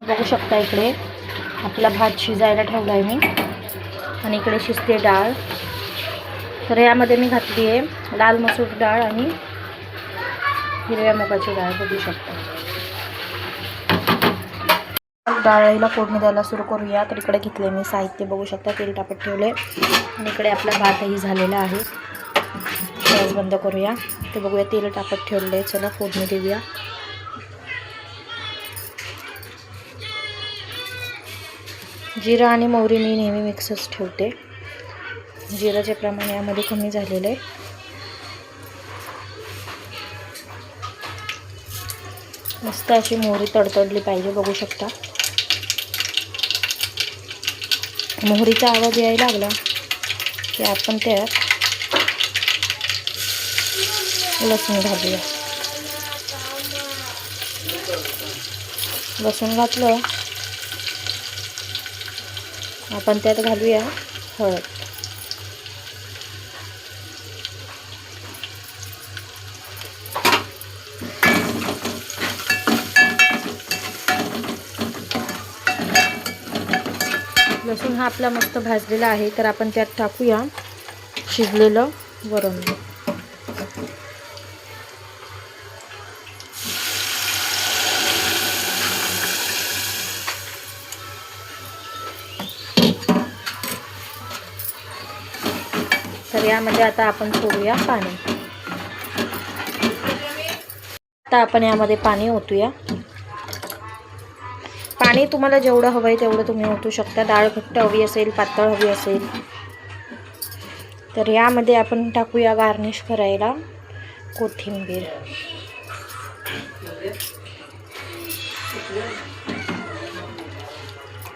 बघू शकता इकडे आपला भात शिजायला ठेवला आहे मी आणि इकडे शिजते डाळ. तर यामध्ये मी घातली आहे लाल मसूर डाळ आणि हिरव्या मुगाची डाळ. बघू शकता. डाळीला फोडणी द्यायला सुरू करूया. तर इकडे घेतले मी साहित्य. बघू शकता तेल तापत ठेवले आणि इकडे आपला भातही झालेला आहे. गॅस बंद करूया. ते बघूया तेल तापत ठेवले. चला फोडणी देऊया. जिरा आणि मोहरी मी नेहमी मिक्सच ठेवते. जिराचे प्रमाण यामध्ये कमी झालेलं आहे. मस्त अशी मोहरी तडतडली पाहिजे. बघू शकता मोहरीचा आवाज यायला लागला की आपण त्यात लसूण घालूया. लसूण घातलं आपण त्यात घालूया हळद. लसूण हा आपला मस्त भाजलेला आहे. तर आपण त्यात टाकूया शिजलेलं वरण. तर यामध्ये आता आपण सोडूया पाणी. आता आपण यामध्ये पाणी ओतूया. पाणी तुम्हाला जेवढं हवं आहे तेवढं तुम्ही ओतू शकता. डाळ घट्ट हवी असेल, पातळ हवी असेल तर यामध्ये आपण टाकूया गार्निश करायला कोथिंबीर.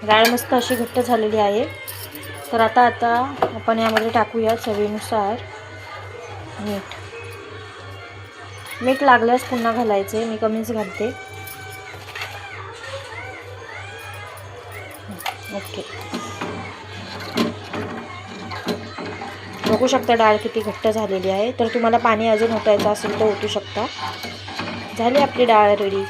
डाळ मस्त अशी घट्ट झालेली आहे. तर आता आपण यामध्ये टाकूया चवीनुसार मीठ. मीठ लागल्यास पुन्हा घालायचे. मी कमीच घालते. ओके. बघू शकता डाळ किती घट्ट झालेली आहे. तर तुम्हाला पाणी अजून ओतायचं असेल तर ओतू शकता. झाली आपली डाळ रेडी.